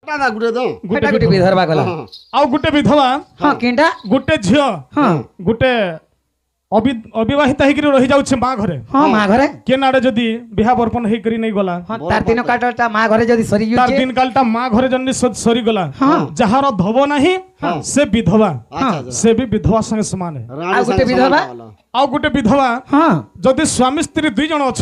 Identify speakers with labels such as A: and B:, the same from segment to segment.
A: ना गुटे दो
B: गोटे गोटे विधवा गला
C: आउ गोटे विधवा
B: हां किंडा
C: गोटे झियो
B: हां
C: गोटे अविवाहित होकर रही जाउछे माँ घरे
B: हां मां घरे
C: के नाडे जदी बिहा बर्पण हे करी नहीं गला
B: हां तार दिन काटटा मां घरे जदी सरी
C: तार
B: जुचे
C: दिन कालटा माँ घरे जन्नी सरी गला
B: हाँ।
C: जहार धब नहीं से विधवा
A: अच्छा
C: से भी विधवा संगे समान है
B: आ गोटे विधवा
C: आउ गोटे विधवा
B: हां
C: जदि स्वामी स्त्री दुई जन अछ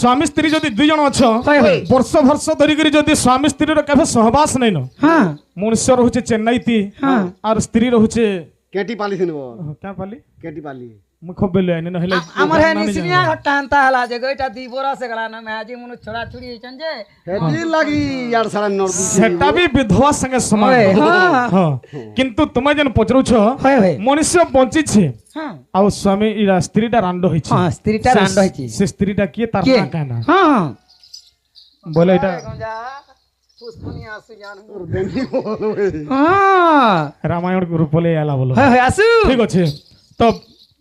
C: स्वामी स्त्री जदि दुई जन अछ
B: होय होय
C: वर्ष धरी करी जदि स्वामी स्त्री रो केबे सहवास नै न
B: हां
C: मनुष्य रहउचे चेन्नई ती
B: हां
C: और स्त्री रहउचे
A: केटी पाली थिन वो
C: क्या पाली
A: केटी पाली
C: मुख बेले आनी न हेले
B: हमर है निसनिया हटानता हला जे गइटा दी बोरा से गला न मैं आजी मुनु छोड़ा छुड़ी होचन जे
A: हेती लागी यार सारा नॉर्थ
C: सेटा भी विधवा संगे समान
B: होय,
C: है।
B: हाँ।
C: हाँ किंतु तुम जन पचरु छ
B: होय होय
C: मनुष्य बंची छे
B: हां
C: आ स्वामी इरा स्त्रीटा रांडो होई
B: हां
C: छे
B: स्त्रीटा रांड होइची
C: से स्त्रीटा किए तार
B: के
C: ना कहना
B: हां
C: बोले एटा
B: पुष्पनिया सुजान
A: और देनी बोलो
B: हां
C: रामायण के रूप ले आला बोलो
B: होय होय आसु
C: ठीक अछि तो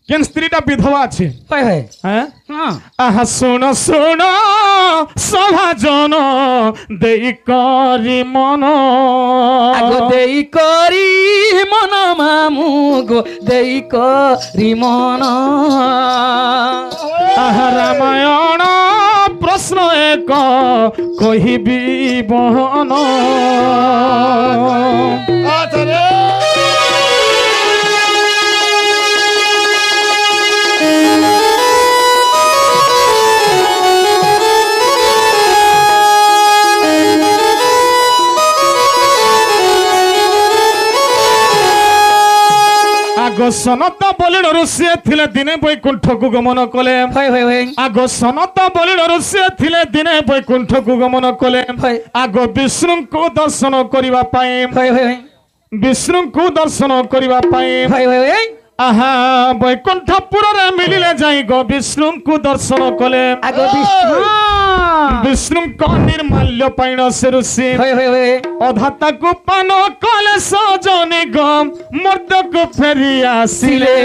C: केन स्त्रीटा विधवा अछि
B: होय होय
C: हैं
B: हां
C: आहा सुनो सुनो सभा जन देई करी मन
B: आगो देई करी मन मामु गो देई करी मन
C: आहा रामायण प्रश्न एक कहिबी बहन
A: अच्छा रे
C: आगो सनत बलिड ऋषि थिले दिने बैकुंठ को गमन कले
B: होय होय होय
C: आगो सनत बलिड ऋषि थिले दिने बैकुंठ को गमन कले
B: होय
C: आगो विष्णु को दर्शन करिबा पाए
B: होय होय
C: विष्णु को दर्शन करिबा पाए
B: होय होय होय
C: आहा बैकुंठपुर रे मिलिले जाई गो विष्णु को दर्शन कले
B: आगो विष्णु
C: विष्णु को निर्माल्य पाइन से ऋषि
B: होय होय होय
C: अधाता को पान कले सजनी गम मर्द को फेरी आसिले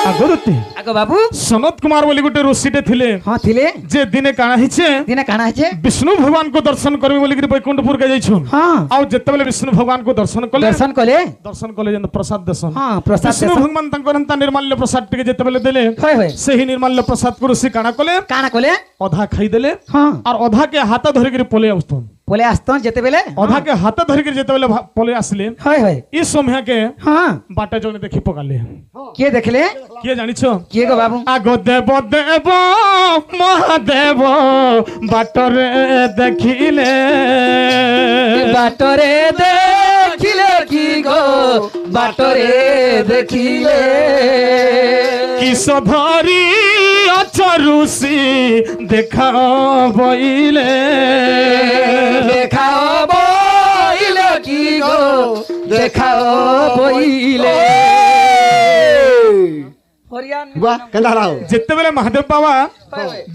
C: आगरुती
B: आगो बाबू
C: सनत कुमार बोली गोटे ऋषिटे थिले
B: हां थिले
C: जे दिने काना हिचे
B: दिने काना छे
C: विष्णु भगवान को दर्शन करबे बोली कि बैकुंठपुर के जाइछन
B: हां
C: आ जेतेबेले विष्णु भगवान को दर्शन कले
B: दर्शन कले
C: जन प्रसाद दर्शन
B: हां प्रसाद
C: विष्णु भगवान तंकर निर्माल्य प्रसाद टिके जेतेबेले देले
B: होय होय
C: से ही निर्माल्य प्रसाद को ऋषि काना कले
B: काना कले
C: अधा खाई देले
B: हां
C: और अधा के हाथ धरि के पले आउस्तन
B: बोले आस्तन जेते बेले
C: अधा के हाथ धरि के जेतेबेले पले आसले
B: होय होय
C: ई समय के
B: हां
C: बाटे जने देखि पकाले
B: के देखले
C: के जानिछो
B: के गो बाबू
C: आगो देव देव महादेव बाटरे देखिले
B: बाटरे देखिले की गो बाटरे देखिले
C: किस धरी अचरुषि देखा बइले
B: देखाओ बोइले की गो देखाओ बोइले हरियाणा
A: वाह केला राव
C: जेतेबेले महादेव बाबा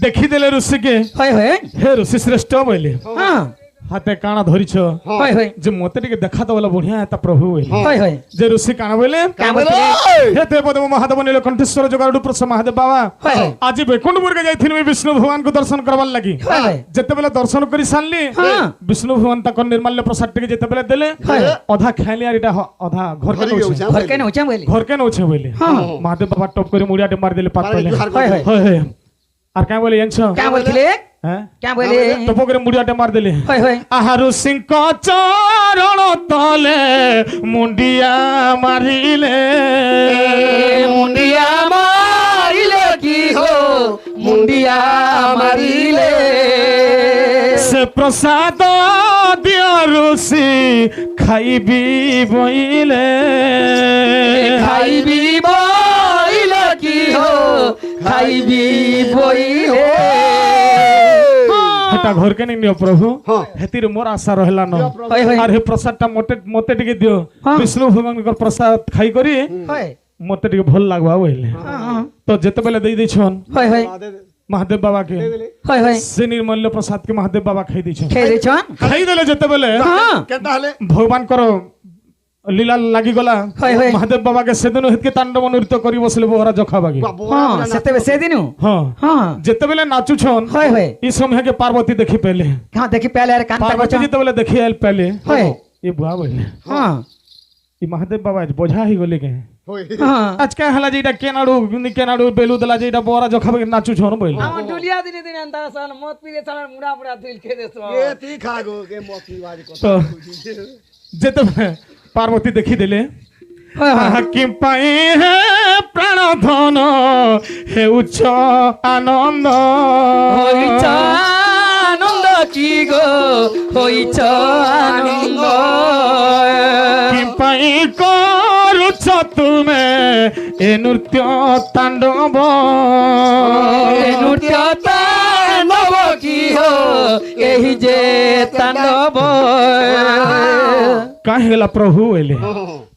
C: देखी देले ऋषि के
B: होय होय
C: हे ऋषि श्रेष्ठ बोले
B: हां
C: हाथे काना धरिछ
B: होय होय
C: जे मोते टिके देखा तो बोला बढ़िया है ता प्रभु बोले
B: होय होय
C: जे ऋषि काना बोले
B: का बोले
C: हे देवदेव महादेव नीलकंठेश्वर जगाड़ू प्रस महादेव बाबा
B: होय होय
C: आज बैकुंठपुर के जाइथिन विष्णु भगवान को दर्शन करवार लगी
B: होय होय
C: जेतेबेले दर्शन करी सानली
B: हां
C: विष्णु भगवान तक निर्माल्य प्रसाद टिके जेतेबेले देले अधा खाइले आर इटा अधा घर के नौछे
B: घर के नौचा बोले
C: घर के नौछे बोले
B: हां
C: महादेव बाबा टॉप करे मुड़िया मार देले पात पहले
B: होय होय
C: होय होय आर क्या बोले यंछ
B: क्या बोलथिले
C: हैं
B: क्या बोले
C: टॉप करे मुड़िया मार देले
B: होय होय
C: आहारु सिंह चरण तले मुंडिया मारिले
B: मुंडिया मारिले की हो मुंडिया मारिले
C: से प्रसाद दिया ऋषि खाइबी बइले
B: खाइबी बोइले की हो खाइबी बोइले
C: हेटा घर के नहीं नियो प्रभु
A: हाँ।
C: हेतिर मोर आशा रहला न
B: होय होय
C: आर हे प्रसाद ता मोते टिके दियो
B: हाँ।
C: विष्णु भगवान को प्रसाद खाई करी
B: होय
C: मोते टिके भल लागबा बोले
B: हां
C: तो जेते बेले देई दै छन
B: होय होय
C: महादेव बाबा के
B: হয় হয়
C: से निर्मल्य प्रसाद के महादेव बाबा खाई दी
B: খেয়ে দিছন
C: खाई देले जते बेले
B: হ্যাঁ
A: কেনটা হলে
C: भगवान करो लीला लागी गला
B: হয় হয়
C: महादेव बाबा के सेदिन हित के तांडव नृत्य करी बसले बोहरा जखा बागी
B: হ্যাঁ সেতে সেদিনু
C: हां
B: হ্যাঁ
C: जते बेले नाचू छन
B: হয় হয়
C: इस समय के पार्वती देखी पहले
B: হ্যাঁ দেখি পেলে আর কান্তা
C: पार्वती
B: করছ
C: जते बेले देखी आइल पहले
B: হয়
C: ये बुआ बोले
B: হ্যাঁ
C: ये महादेव बाबा आज बोझा ही गले के
A: হই
B: হ্যাঁ
C: आज क्या हला जेटा केनाडू बेलू दला जेटा बोहरा जखा बागी नाचू छन बोले
B: আমার ডুলিয়া দিনে দিনে আন্তা সাল মত পিরে সাল মুড়া মুড়া দিল খেয়ে দেছ
A: এ তুই খাগো কে মকি বাজি কথা
C: तो जते बेले पार्वती देखी देले
B: হয় হয়
C: कि पाई है प्राण धन हे उच्च आनंद
B: হইছ আনন্দ কি গো হইছ আনন্দ
C: कि पाई करुछ तुमे ए नृत्य तांडव
B: নৃত্য তাণ্ডব কি হো এই যে তাণ্ডব
C: काहे गला प्रभु बोले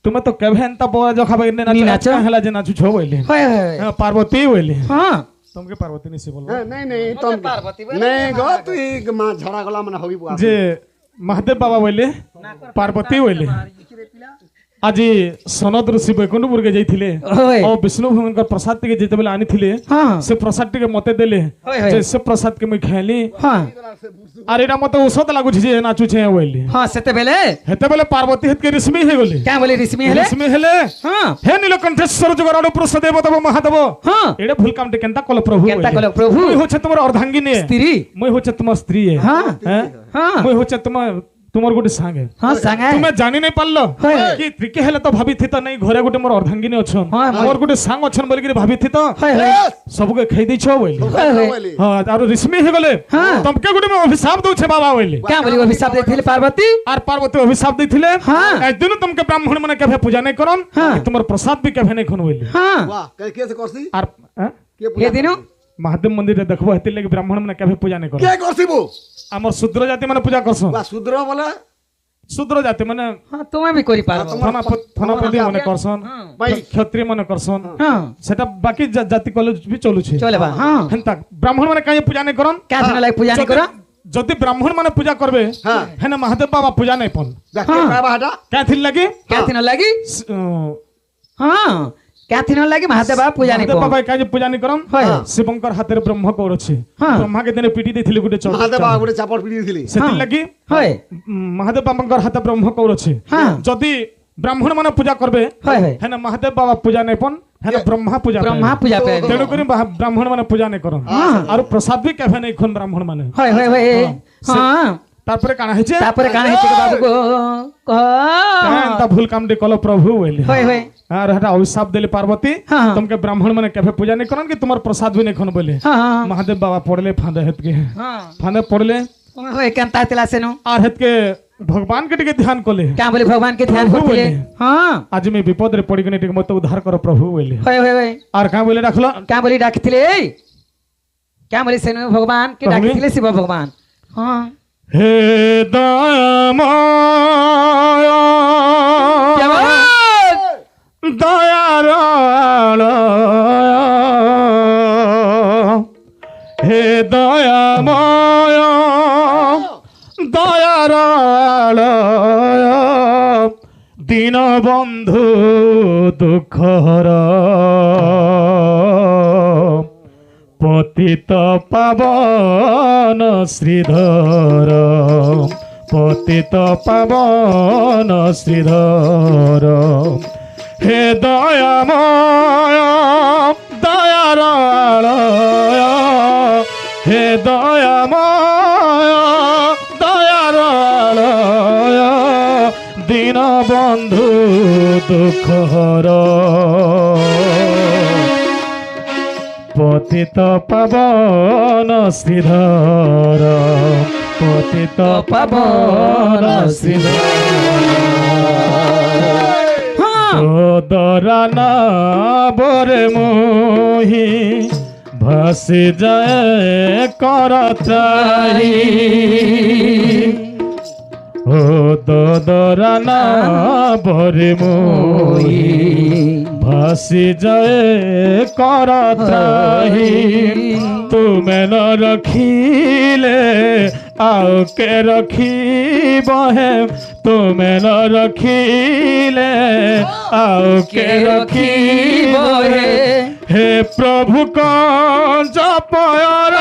C: तुम तो केभे एंता बोरा जखा बगे
B: नी
C: नाच
B: नाचो।
C: काहे हला जे नाचू छो बोले
B: হয় হয়
C: पार्वती बोले
B: হ্যাঁ
C: तुमके पार्वती नहीं से बोल
A: नहीं नहीं तुम नहीं गो तुई मां झड़ा गला मन होई बुआ
C: जे महादेव बाबा बोले पार्वती बोले आज सनद ऋषि बैकुंठपुर के जाइथिले
B: হয়
C: और विष्णु भगवान का प्रसाद के जेते बेले आनिथिले
B: হ্যাঁ
C: से प्रसाद टिके मते देले
B: হয় হয়
C: जे से प्रसाद के मैं खाइली
B: হ্যাঁ
C: আর এটা মতে ঔষধ লাগুছি যে নাচু ছে বইলি
B: হ্যাঁ সেতে বেলে
C: হেতে বেলে পার্বতী হেতকে রেশমি হে গলি
B: কেন বলি রিসমি হেলে
C: রেশমি হেলে
B: হ্যাঁ
C: হে নীলকণ্ঠেশ্বর জগরাড় পুরুষ দেবতব মহাদেব
B: হ্যাঁ
C: এটা ভুল কামটে কেনতা কল প্রভু
B: কেনতা কল প্রভু?
C: মুই হচ্ছে তোমার অর্ধাঙ্গিনী
B: স্ত্রী
C: মুই হচ্ছে তোমার স্ত্রী
B: হ্যাঁ
C: হ্যাঁ
B: হ্যাঁ
C: মুই হচ্ছে তোমার গোটে সাঙ্গে
B: হ্যাঁ সাঙ্গে
C: তুমি জানি নাই পারলো
B: হয়।
C: কি ত্রিকে হেলে তো ভাবিথি তো নাই ঘরে গোটে মোর অর্ধাঙ্গিনী অছন
B: হয়, হয়।
C: মোর গোটে সাঙ্গ অছন বলি কি ভাবিথি তো
B: হয় হয়
C: सबके खाई दैछ बोली
B: হয় হয়
A: बोली
C: हां और ऋषि हे गले
B: हाँ।
C: तमके गुटे में अभिशाप दउछे बाबा बोली
B: কেন বলি অভিশাপ দিয়েছিল পার্বতী
C: और पार्वती अभिशाप दैथिले
B: हाँ।
C: एक दिन तुमके ब्राह्मण माने केभे पूजा नहीं करन
B: हाँ।
C: तुमर प्रसाद भी केभे नहीं खन बोली
B: হ্যাঁ
A: वाह के करसी
C: और
A: के
B: হে দিনু
C: महादेव मंदिर रे देखबो हेति लगे ब्राह्मण माने केभे पूजा नहीं करन
A: के करसी बो
C: हमर शूद्र जाति माने पूजा करसन
A: वाह शुद्र बोला
C: शूद्र जाति माने
B: হ্যাঁ তুমি भी করি পারবো
C: थनापति माने करसन
A: भाई
C: क्षत्रिय माने करसन
B: হ্যাঁ
C: सेटा बाकी जाति कॉलेज भी चलुछे
B: চলে বা হ্যাঁ
C: हेंता ब्राह्मण माने काहे पूजा नहीं करन
B: কেন লাগে পূজা নি করো
C: যদি ব্রাহ্মণ মানে পূজা করবে
A: हाँ
C: হেনে মহাদেব বাবা পূজা নাই পন
A: जाके का बाटा
C: কাথিল লাগি
B: কেন লাগি হ্যাঁ কেন লাগি মহাদেব বাবা পূজা নি
C: মহাদেব
B: করো
C: বাবা কাজে পূজা নি করন
B: হয়
C: শিবঙ্কর হাতের ব্রহ্ম কৌর আছে
B: হ্যাঁ।
C: ব্রহ্মাকে দিনে পিটি দিছিল গুটে চড়
A: महादेव बाबा गुटे चापड़ पीडी दिली
C: সেতি
B: হ্যাঁ।
C: লাগি
B: হয়
C: মহাদেব বাবাঙ্কর হাতে ব্রহ্ম কৌর আছে
B: হ্যাঁ।
C: যদি ব্রাহ্মণ মানে পূজা করবে
B: হয় হয়
C: হেনে মহাদেব বাবা পূজা নাই পন হেনে ব্রহ্মা পূজা
B: ব্রহ্মা পূজা পে
C: তেণু কৰি ব্রাহ্মণ মানে পূজা নাই করন আর প্রসাদ भी কেভে নাই খন ব্রাহ্মণ মানে
B: হয় হয় হয় হ্যাঁ
C: তারপরে কানা হইছে
B: তারপরে কান হইছে কি বাবু গো
C: তা ভুল কামটি কল প্রভু বলে
B: হয় হয়
C: আর এটা অভিশাপ দিলে পার্বতী
B: হ্যাঁ।
C: तुमके ब्राह्मण माने केभे पूजा नहीं करन कि तुम्हार प्रसाद भी नहीं खन बोले
B: হ্যাঁ হ্যাঁ
C: महादेव बाबा पड़ले फांदे हेत के
B: হ্যাঁ
C: फांदे पड़ले
B: হয় কেন তাইতলা সেনো
C: और हेत के भगवान के टिके ध्यान कोले
B: কেন বলি ভগবান কে ধ্যান
C: প্রভু
B: করতে
C: বলে।
B: হ্যাঁ
C: आज मैं विपद रे पड़ी गने टिके मत उद्धार करो प्रभु बोले
B: হয় হয় হয়
C: और का बोले रखलो
B: কেন বলি ডাকিଥିଲେ কেন বলি সেনো ভগবান কে
C: প্রভু।
B: ডাকিଥିଲେ শিব ভগবান হ্যাঁ
C: हे दयामय
B: কেমন
C: दयाराळ हे दयामय दयाराळ दीनबन्धु दुःखहर पतित पावन श्रीधर पतित पावन श्रीधर हे दयामय दयाराळ हे दयामय दयाराळ दीनबन्धु दुःखहर पतित पावन श्रीधर पतित पावन श्रीधर दराना बोरे मोही भासी जाए करतारी ও দদরা না বরে মোহি ভাসি যায় করতাহি তুমি ন রখিলে আও কে রখিব হে তুমি ন রখিলে আও কে রখিব হে হে প্রভু কন জপয়র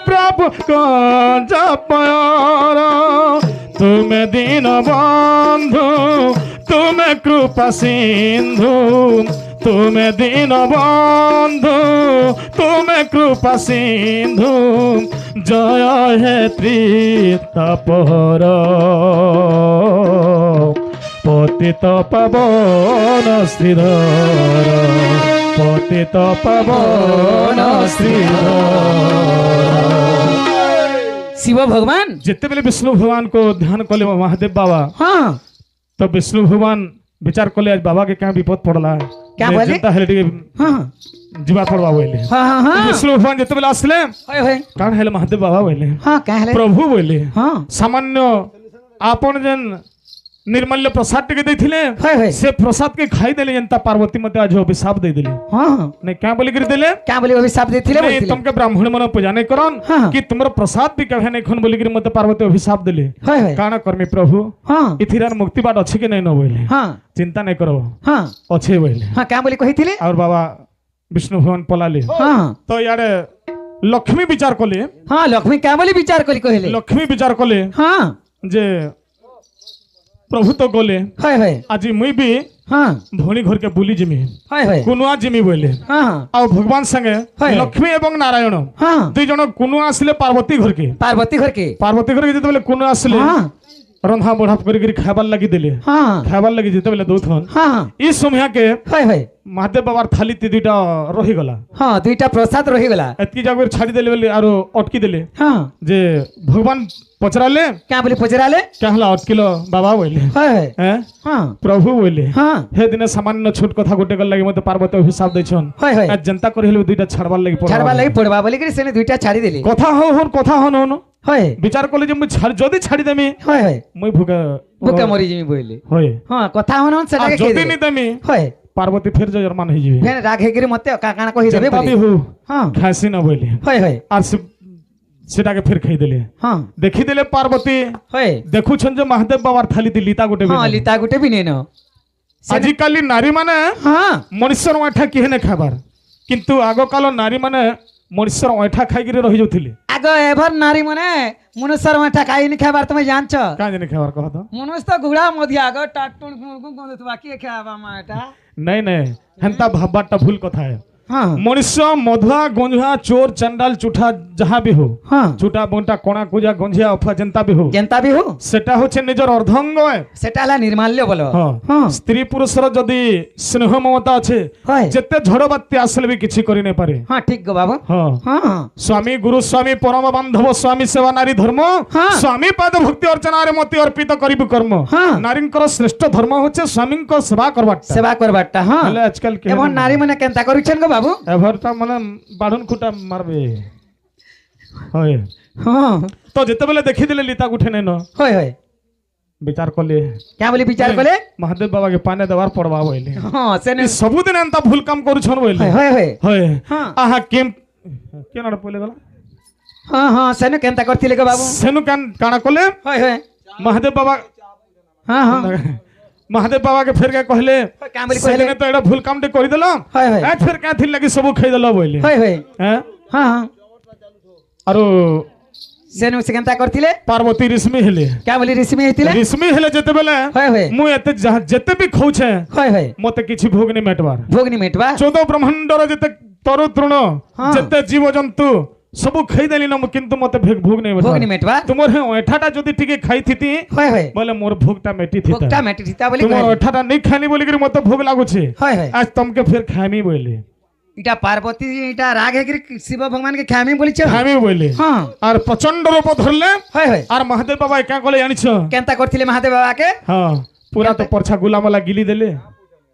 C: প্রভু কন জপয়র তুমি দীন বন্ধু তুমি কৃপা সিন্ধু তুমি দীন বন্ধু তুমি কৃপা সিন্ধু জয় হে ত্রিতাপহর পতিত পাবন শ্রীধর পতিত পাবন শ্রীধর।
B: शिव भगवान
C: जिते बेले विष्णु भगवान को ध्यान कले महादेव बाबा
B: हाँ
C: तो विष्णु भगवान विचार कले आज बाबा के क्या विपद पड़ला
B: क्या बोले?
C: चिंता हेले टिके
B: हाँ
C: जीवा पड़वा बोले
B: हाँ हाँ हाँ
C: विष्णु भगवान जिते बेले आसले
B: होय होय
C: कान हेले महादेव बाबा बोले
B: हाँ क्या है
C: प्रभु बोले
B: हाँ
C: सामान्य आपन जन निर्मल्य प्रसाद टिके देथिले
B: होय होय
C: से प्रसाद के खाई देले जनता पार्वती मते आज अभिशाप दे देले
B: हाँ हाँ
C: नहीं क्या बोली कर देले
B: क्या बोले अभिशाप देथिले
C: नहीं
B: बोलथिले
C: तुमके ब्राह्मण मन पूजा नहीं करन
B: हाँ।
C: कि तुमरो प्रसाद भी कहे नहीं खन बोली कर मते पार्वती अभिशाप देले
B: होय होय
C: काना करमी प्रभु
B: हाँ
C: इथिरार मुक्ति बाट अच्छे के नहीं न बोले
B: हाँ
C: चिंता नहीं करो
B: हाँ
C: अच्छे बोले
B: हाँ क्या बोले कहिथिले
C: और बाबा विष्णु भगवान पलाले
B: हाँ
C: तो यारे लक्ष्मी विचार कले
B: हाँ लक्ष्मी क्या बोले विचार करी कहले
C: लक्ष्मी विचार कले
B: हाँ
C: जे प्रभु तो गले
B: होय होय
C: आज मुई भी
B: हाँ
C: भोनी घर के बुली जिमी
B: होय होय
C: कुनुआ जिमी बोले
B: हाँ हाँ
C: और भगवान संगे
B: हाय।
C: लक्ष्मी एवं नारायण
B: हाँ
C: दुई जन कुनुआ आसिले पार्वती घर के
B: पार्वती घर के
C: पार्वती घर के जेते बेले कुनुआ आसिले
B: हाँ
C: रंधा बढ़ा करी खाबार लगी देले
B: हाँ
C: खाबार लगी जेते बेले दौथन
B: हाँ हाँ
C: ई समय के
B: होय होय
C: महादेव बाबार थाली ती दुईटा रही गला
B: हाँ दुईटा प्रसाद रही गला
C: एतकी जागर छाड़ी देले बेले आरो अटकी देले
B: हाँ
C: जे भगवान पचराले
B: क्या बोले पचराले
C: क्या हला अटकिलो बाबा बोले
B: होय होय
C: हैं
B: हाँ
C: प्रभु बोले
B: हाँ
C: हे दिने सामान्य छोट कथा गोटे गल लगी मते पार्वती हिसाब दैछन
B: होय होय
C: आज जनता कर हेले दुईटा छाड़बार लगी पड़ा
B: छाड़वा लगी पड़वा बोले कि सेने दुईटा छाड़ी देली
C: कथा हो होन कथा होन होन
B: होय
C: विचार कले जे मुई जदी छाड़ी देमी
B: होय होय
C: मुई भूका
B: बुका मरी जिमी बोले
C: होय
B: हाँ कथा होन होन सेटा के
C: जदी
B: कहि
C: नि
B: दे
C: देमी
B: होय
C: पार्वती फिर जर्मान हो जिवे
B: फेन राग हेगिरी मते का काना कहि देबे
C: जनता भी
B: बोले
C: हो
B: हाँ
C: खासी न बोले
B: होय होय
C: आर सेटा के फिर खाई देले
B: हाँ
C: देखी देले पार्वती
B: होय
C: देखु छन जे महादेव बाबार थाली ती लीता गोटे
B: हाँ लिता गुटे भी नेनो
C: आजिकाली नारी माने
B: हाँ
C: मनुष्यर ऐठा किहे ने खाबार किंतु आग काल नारी माने मनुष्यर ऐठा खाइगिरे रहि जाउथिले
B: आगो एभर नारी मने मनुष्यर माठा खाई नि खाबार तुम जानछ
C: का जने खाबार कह तो
B: मनुष्य तो गुड़ा मधिया आगो टाटुन गुं देत बाकी खाबा माटा
C: नहीं नहीं हेंता भाबबाटा भूल कथा है
B: हाँ
C: मनुष्य मधुआ गंजुआ चोर चंडाल चुठा जहाँ भी हो
B: हाँ
C: चुटा बंटा कोणा कुजा गंजिया अफा जनता भी हो
B: जनता भी हो
C: सेटा होचे निजर अर्धंग है
B: सेटा ला निर्माल्य बोलो
C: हाँ
B: हाँ
C: स्त्री पुरुषर जदी स्नेह ममता अच्छे
B: होय
C: जेते झड़ बात्या आसले भी किछि करि नै पारे
B: हाँ ठीक गो बाबू
C: हाँ
B: हाँ
C: स्वामी गुरु स्वामी परम बांधव स्वामी सेवा नारी धर्म
B: हाँ।
C: स्वामी पाद भक्ति अर्चना रे मति अर्पित करिबु कर्म
B: हाँ।
C: नारींकर श्रेष्ठ धर्म होचे स्वामींकर सेवा करबाटा
B: सेवा करबाटा हाँ
C: हेले आजकल के
B: एभर नारी मने केनता करूछन गो बाबू
C: एभरटा माने बाढुन खुटा मारबे होय
B: हाँ
C: तो जेते बेले देखि देले लीता उठे नै न
B: होय होय
C: विचार करले
B: क्या बोले विचार करे
C: महादेव बाबा के पाने देवार पड़वा बोले
B: हाँ सेने
C: ई सबुदिन एंता भूल काम करू छन बोले
B: होय होय होय
C: होय
B: हाँ
C: आहा के नड बोले गला
B: हाँ हाँ सेने केनता करथिले गो बाबू
C: सेनु कान काना कोले
B: होय होय
C: महादेव बाबा
B: हाँ हाँ
C: महादेव बाबा के फिर के कहले
B: क्या बोले
C: सेने
B: कहले
C: तो एडा भूल काम ते करि देलो
B: होय होय
C: ए फिर का थी लगी सब खइ देलो बोले
B: होय होय
C: हैं
B: हाँ हाँ
C: आरो
B: सेने से केनता करथिले
C: पार्वती ऋषि हेले
B: क्या बोले ऋषि में हेतिले
C: ऋषि हेले जेते बेले
B: होय होय
C: मु एते जेते भी खौछे
B: होय होय
C: मते किछि भोग नै मेटवार
B: भोगनी मेटवा
C: 14 ब्रह्मांडर जेते तरु तृण
B: हाँ।
C: जेते जीव जंतु सब खाई देली न किंतु मते भोग नै
B: भोगनी
C: मेटवार
B: मेटवा
C: तुमर हे ओठाटा जदी टिके खाई थिति
B: होय होय
C: बोले मोर भोगटा मेटी थिता
B: भोगटा मेटी थिता बोली
C: तुमर
B: कहले
C: ओठाटा नै खानी बोली करी मते भोग लागु छे
B: होय होय
C: आज तुमके फिर खामी बोले
B: इटा पार्वती इटा राग है कि शिव भगवान के खामी बोली छ
C: खामी बोले
B: हाँ
C: और प्रचंड रूप धरले
B: होय होय
C: और महादेव बाबा क्या कहले जानि छ
B: केनता करथिले महादेव बाबा के
C: हां पूरा तो परछा गुलामला गिली देले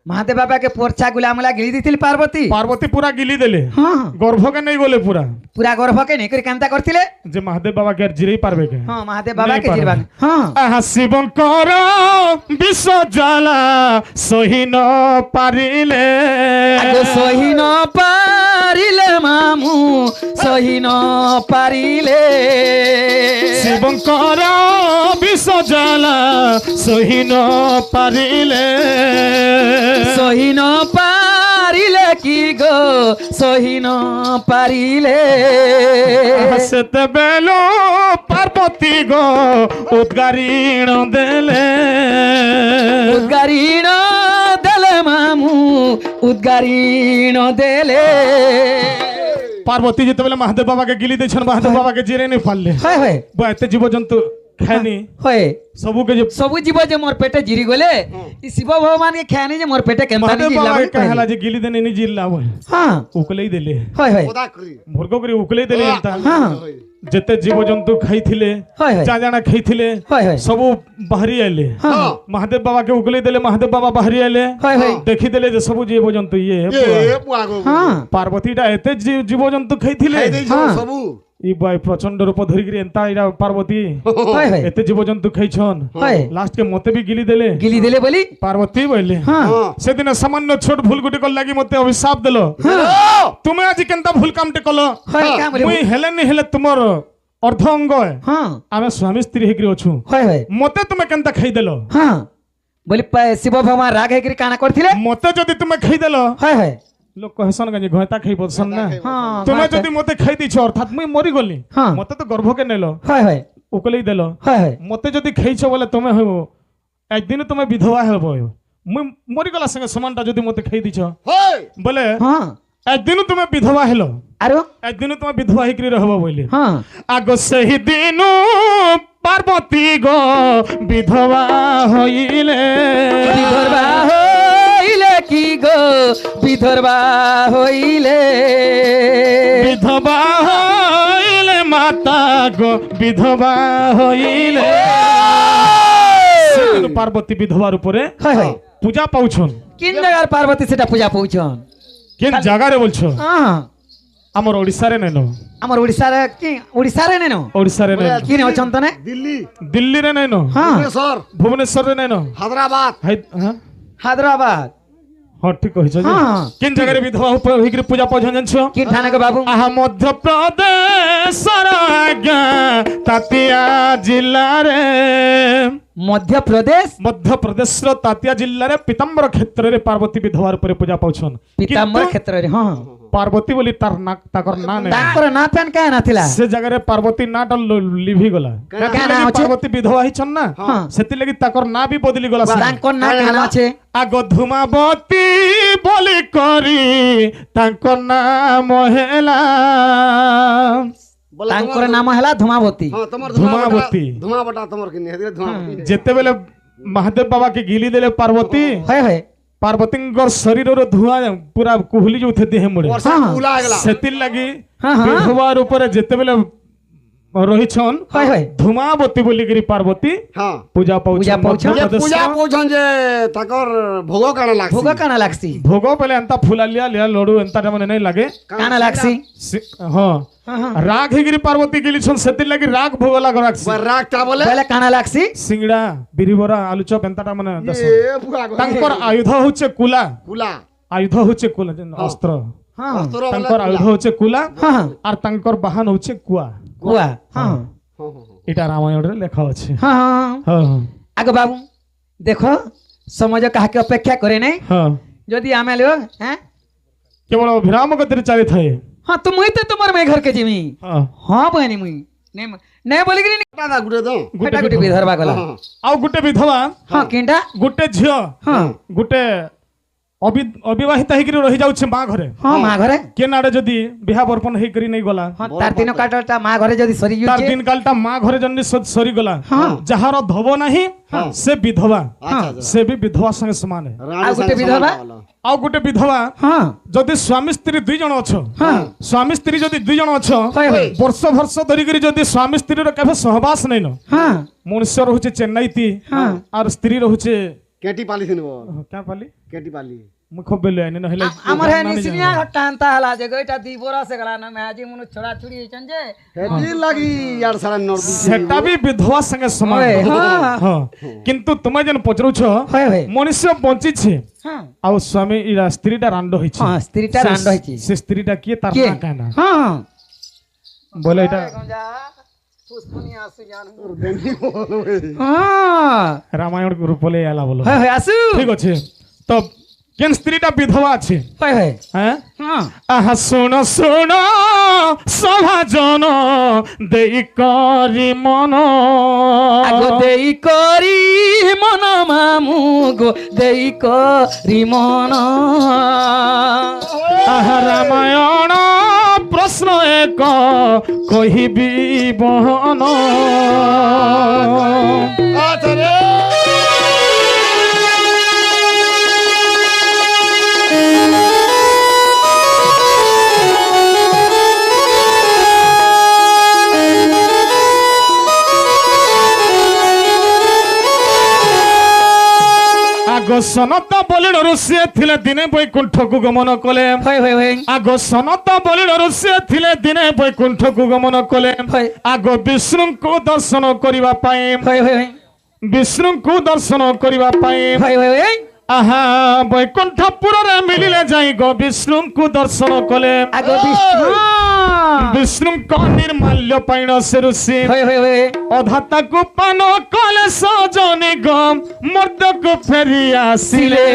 B: महादेव बाबा के पोरछा गुलामुला गिली दी पार्वती
C: पार्वती पूरा गिली देले
B: हाँ
C: गर्भ के नहीं गले पूरा
B: पूरा गर्भ के नहीं करी केनता करथिले
C: जे महादेव बाबा के जिरई पारबे के
B: हाँ महादेव बाबा
C: नहीं
B: के जिरबा
C: पारबे।
B: हाँ
C: आहा शिवंकर विष जाला सही न पारिले
B: आगो सही न पारिले मामू सही न पारिले
C: शिवंकर विष जाला सही न पारिले
B: सही न पारिले की गो सही न पारिले
C: हसते बेलो पार्वती गो उद्गारीण देले
B: उद्गारीण देले मामू उद्गारीण देले
C: पार्वती जिते बेले महादेव बाबा के गिली देछन महादेव बाबा के जिरे नहीं पारले
B: হয় হয়
C: बा एते जीव जंतु खानी
B: হয়
C: सबू के जे
B: सब जीव जे मोर पेटे जिरी गले ई शिव भगवान के खानी जे मोर पेटे केनता
C: महादेव
B: नहीं
C: बाबा के
B: जिला
C: कहला जे गिली देने नहीं जिल्ला वो
B: हां
C: उकले ही देले
B: হয় হয়
A: খোদা করি
C: मुर्गो करी उकले देले एंता
B: हां
C: जेते जीव जंतु खाइथिले
B: হয় হয়
C: जा जाना खाइथिले
B: হয় হয়
C: सबू बाहरी आइले
B: हां
C: महादेव बाबा के उकले देले महादेव बाबा बाहरी आइले
B: হয় হয়
C: देखी देले जे सबू जीव जंतु ये
A: এ পুয়াগো
B: हां
C: पार्वती टा एते जीव जंतु खाइथिले
A: খাই দেইছো
B: হ্যাঁ।
A: সবু
C: ई बाय प्रचंड रूप धरि गिरी एंता इरा पार्वती
B: হয় হয়
C: एते जीव जंतु खाइछन
B: হয়
C: लास्ट के मते भी गिली देले
B: गिली देले बोली
C: पार्वती बोले
B: हां
C: से दिन सामान्य छोट भूल गुटी कर लागी मते अभिशाप देलो तुम्हें आज केनता भूल काम टे कलो
B: হয় का बोली
C: मुई हेले नहीं हेले तुमर अर्ध अंग है
B: हां
C: आमे स्वामी स्त्री हेकरी अछु
B: হয় হয়
C: मते तुम्हें केनता खाई देलो
B: हां बोली शिव भगवान राग है कि काना करथिले
C: मते जदी तुम्हें खाई देलो
B: হয় হয়
C: लोग कहसन गजे घयता खाई बसन ना
B: हां
C: तुम्हें जदी मते खाई दिछ अर्थात मुई मरी गली
B: हां
C: मते तो गर्भ के नेलो
B: হয় হয়
C: उकलेई देलो
B: হয় হয়
C: मते जदी खाइछ बोले तुम्हें हो एक दिन तुम्हें विधवा हेबो मुई मरी गला संगे समानटा जदी मते खाई दिछ
A: হই
C: बोले
B: हां
C: एक दिन तुम्हें विधवा हेलो
B: आरो
C: एक दिन तुम्हें विधवा हेकरी रहबो बोले
B: हां
C: आगो सही दिनु पार्वती गो विधवा होइले
B: विधर्वा होइले की गो विधर्वा होइले
C: विधवा होइले माता गो विधवा होइले সেদিন পার্বতী বিধবার উপরে
B: হয় হয়
C: পূজা পাউছন
B: কিন জায়গার পার্বতী সেটা পূজা পৌঁছন
C: কেন জায়গারে বলছো
B: হ্যাঁ
C: আমার ওড়িশারে নেনো
B: আমার ওড়িশারে কি ওড়িশারে নেনো
C: ওড়িশারে নেনো
B: কি নে অছন তনে
A: দিল্লি
C: দিল্লিরে নেনো
B: হ্যাঁ
A: ভুবনেশ্বর
C: ভুবনেশ্বরে নেনো
A: হায়দ্রাবাদ
C: হাই হ্যাঁ
B: হায়দ্রাবাদ
C: হ্যাঁ ঠিক কইছ যে
B: হ্যাঁ
C: কেন জায়গারে বিধবা হেকরি পূজা পাউছন জানছো
B: কি ঠানে গো বাবু
C: আহা মধ্যপ্রদেশ তাতিয়া জিল্লারে
B: মধ্যপ্রদেশ
C: মধ্যপ্রদেশর তাতিয়া জিল্লারে পীতাম্বর ক্ষেত্রে পার্বতী বিধবার উপরে পূজা পাউছন
B: পীতাম্বর ক্ষেত্রে হ্যাঁ
C: পার্বতী বলি তার নাক তাকর না নেই
B: তাଙ୍କର না পেন কায় না থিলা
C: সে জায়গায় পার্বতী নাটা লিভি গলা
B: কেন আছে?
C: পার্বতী বিধবা হইছন না
B: হ্যাঁ
C: সেতি লাগি তাকর না বি বদলি গলা
B: তাଙ୍କର না কেন আছে
C: আগ ধূমাবতী বলি করি তাঙ্কর নাম হেলা
A: বলে
B: তাଙ୍କର নাম ହେଲା ধূমাবতী
A: হ্যাঁ তোমার
C: ধূমাবতী।
A: ধূমাবটা তোমার কি নিয়ে ধূমাবতী
C: যেতেবেলে মহাদেব বাবা কে গিলি দেলে পার্বতী
B: হয় হয়
C: পার্বতীঙ্কর শরীরর ধূয়া পুরা কুহলি যাউথে দেহে মুড়ে
A: বর্ষা কুলা গলা
C: সেতির লাগি
B: হ্যাঁ হ্যাঁ
C: বিধবার উপরে যেতেবেলে রহিছন
B: হয় হয়
C: ধূমাবতী বলিগিরি পার্বতী
A: হ্যাঁ
C: পূজা
B: পূজা
C: পাউছন
B: পাউছন।
A: যে
C: মধ্যপ্রদেশ
A: পূজা পৌঁছন যে তাকর ভোগ কানা লাগছে
B: ভোগ কানা লাগছি
C: ভোগ পেলে এন্তা ফুলালিয়া লিয়া লড়ু এন্তা মানে নাই লাগে
B: কানা লাগছি
C: হ্যাঁ
B: হ্যাঁ হ্যাঁ
C: রাগ হেগিরি পার্বতী গিলিছন সেতির লাগি রাগ ভোগ লাগ রাখছি
A: রাগটা বলে
B: বলে কানা লাগছি
C: সিংড়া বিরিবরা আলু চপ এন্তাটা মানে দেশ
A: এ পুরা
C: তাঙ্কর আয়ুধ হচ্ছে কুলা
A: কুলা
C: আয়ুধ হচ্ছে কুলা অস্ত্র
B: হ্যাঁ
A: অস্ত্র বলে
C: তাঙ্কর আয়ুধ হচ্ছে কুলা
B: হ্যাঁ
C: আর তাঙ্কর বাহন হচ্ছে কুয়া
B: কুয়া হ্যাঁ
C: এটা রামায়ণে লেখা আছে
B: হ্যাঁ হ্যাঁ
C: হ্যাঁ হ্যাঁ
B: আগে বাবু দেখো সমাজ কাহাকে অপেক্ষা করে নাই
C: হ্যাঁ
B: যদি আমি লোক হ্যাঁ
C: কেবল অভিরাম গতিরে চালি থাকে
B: হ্যাঁ তো মুই তো তোমার মেয়ে ঘর কে জিমি
C: হ্যাঁ
B: হ্যাঁ বনি মুই নে বলি কি
A: দাদা গুড়ে দাও
B: এটা গুটি বিধরবা গলা
C: ଆଉ ଗୋଟେ ବିଧବା
B: হ্যাঁ কিনটা
C: ଗୋଟେ ଝିଅ
B: হ্যাঁ
C: ଗୋଟେ অবিবাহিতা ହେଇକିରି ରହି ଯାଉଛି ମା ଘରେ
B: হ্যাঁ মা ঘরে
C: କେନ୍ ଆଡେ ଯଦି ବିହା বর্পণ ହେଇକରି ନେଇ গলা
B: হ্যাঁ তার দিন কাটটা মা ঘরে যদি সরি
C: তার
B: যাচ্ছে
C: দিন কালটা মা ঘরে জন্নি সরিগলা
B: হ্যাঁ।
C: যাହାର ধব ନାହିଁ ସେ ବିଧବା
A: আচ্ছা আচ্ছা
C: ସେ ବି ବିଧବା ସଙ୍ଗେ ସମାନ
A: রানী
B: আর গুটে
A: সাথে
B: বিধবা?
A: সমান
C: ଆଉ ଗୋଟେ ବିଧବା
B: হ্যাঁ
C: ଯଦି ସ୍ୱାମୀ ସ୍ତ୍ରୀ ଦୁଇ ଜଣ ଅଛ
B: হ্যাঁ
C: ସ୍ୱାମୀ ସ୍ତ୍ରୀ ଯଦି ଦୁଇ ଜଣ ଅଛ
B: হয় হয়
C: ବର୍ଷ ବର୍ଷ ଧରିକିରି ଯଦି ସ୍ୱାମୀ ସ୍ତ୍ରୀର କେବେ ସହବାସ ନାଇନ
B: হ্যাঁ
C: ମଣିଷ ରହୁଛେ ଚେନ୍ନାଇତି
B: ହଁ।
C: আর ସ୍ତ୍ରୀ ରହୁଛେ
A: কেটি পালি শুনব
C: क्या पाली
A: কেটি পালি
C: ମୁଁ ଖୋବ ବେଲେ ଆଇନି ନହେଲେ
B: আমার হে নিসিনিয়া টানতা হলা যে গইটা দি বরাসে গলা না মেহাজি মুনু ছড়া ছুড়ি হইছন যে
A: হেটি লাগি ইয়ার সারা নরবি
C: সেটা ବି ବିଧବା ସାଙ୍ଗେ ସମାନ
B: ওই, হ্যাঁ
C: ହଁ କିନ୍ତୁ ତୁମେ ଯେନ୍ ପଚରୁଛ
B: হয় হয়
C: ମଣିଷ ବଞ୍ଚିଛି
B: হ্যাঁ
C: ଆଉ ସ୍ୱାମୀ ଇରା ସ୍ତ୍ରୀଟା ରାଣ୍ଡ ହେଇଛି
B: হ্যাঁ স্ত্রীটা রান্ড হইছি
C: ସେ ସ୍ତ୍ରୀଟା କିଏ ତାର
B: কে
C: ନାଁ କାଁ ନା
B: হ্যাঁ
C: ବୋଲେ ଏଇଟା
B: গঞ্জা পুষ্পনি আসু জান
A: দেনি বলবে
B: হ্যাঁ
C: ରାମାୟଣ ରୂପଲେ ଆଲା ବୋଲ
B: হয় হয় আসু
C: ଠିକ ଅଛି ତ କେନ୍ ସ୍ତ୍ରୀଟା ବିଧବା ଅଛି
B: হয় হয়
C: হ্যাঁ
B: হ্যাঁ
C: আহা শুন শুন সভাজন দেই করি মন
B: আগো দেই করি মন মামু গো দেই করি মন
C: আহা রামায়ণ প্রশ্ন এক কহিবি বহন
A: আচ্ছা রে
C: আগ সনত বলিণରୁ ସିଏ ଥିଲେ ଦିନେ ବୈକୁଣ୍ଠକୁ ଗମନ କଲେ
B: হয় হয় হয়
C: আগ সনত বলিণରୁ ସିଏ ଥିଲେ ଦିନେ ବୈକୁଣ୍ଠକୁ ଗମନ କଲେ
B: হয়
C: আগ ବିଷ୍ଣୁଙ୍କୁ ଦର୍ଶନ କରିବା ପାଇଁ
B: হয় হয়
C: ବିଷ୍ଣୁଙ୍କୁ ଦର୍ଶନ କରିବା ପାଇଁ
B: হয় হয় হয়
C: আহা বৈকুণ্ঠপুରରେ ମିଳିଲେ ଯାଇ ଗୋ ବିଷ୍ଣୁଙ୍କୁ ଦର୍ଶନ କଲେ
B: আগো বিষ্ণু
C: ବିଷ୍ଣୁଙ୍କ ନିର୍ମାଲ୍ୟ ପାଇଣ ସେ ଋଷି
B: হয় হয় হয়
C: ଅଧା ତାକୁ ପାନ କଲେ ସଜନି ଗ ମର୍ଦ୍ଦକୁ ଫେରି ଆସିଲେ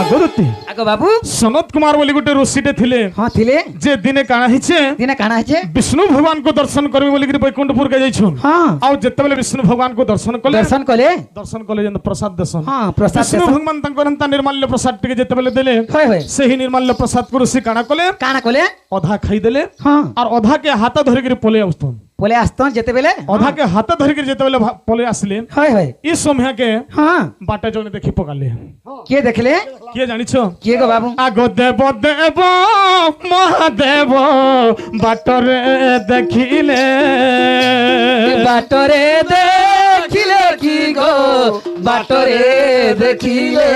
C: ଆଗରୁତି
B: আগো বাবু
C: ସନତ କୁମାର ବୋଲି ଗୋଟେ ଋଷିଟେ ଥିଲେ
B: হ্যাঁ থিলে
C: ଯେ ଦିନେ କାଣା ହେଇଛେ
B: দিনে কানা আছে
C: ବିଷ୍ଣୁ ଭଗବାନଙ୍କୁ ଦର୍ଶନ କରିବେ ବୋଲିକିରି ବୈକୁଣ୍ଠପୁରକେ ଯାଇଛନ୍
B: হ্যাঁ
C: ଆଉ ଯେତେବେଳେ ବିଷ୍ଣୁ ଭଗବାନଙ୍କୁ ଦର୍ଶନ କଲେ
B: দর্শন কলে
C: ଦର୍ଶନ କଲେ ଯେନ୍ ପ୍ରସାଦ ଦେସନ୍
B: হ্যাঁ প্রসাদ
C: ବିଷ୍ଣୁ ଭଗବାନ ତାଙ୍କର ହେନ୍ତା ନିର୍ମାଲ୍ୟ ପ୍ରସାଦ ଟିକେ ଯେତେବେଳେ ଦେଲେ
B: হয় হয়
C: ସେହି ନିର୍ମାଲ୍ୟ ପ୍ରସାଦକୁ ଋଷି କାଣା କଲେ
B: কানা কলে
C: ଅଧା ଖାଇଦେଲେ
B: হ্যাঁ
C: আর অধাকে হাতে ধরিকিরি পলে আসতন
B: বলে আসতন যেতে বেলে
C: অধাকে হাতে ধরিকিরি যেতেবেলে পলে আসলে
B: হয় হয়
C: ই সময়াকে
B: হ্যাঁ
C: বাটে জনে দেখি পকালে
B: কে দেখলে
C: কিয়ে জানিছ
B: কে গো বাবু
C: আগ দেব দেব মহাদেব বাটরে দেখিলে
B: বাটরে দেখিলে কি গো বাটরে দেখিলে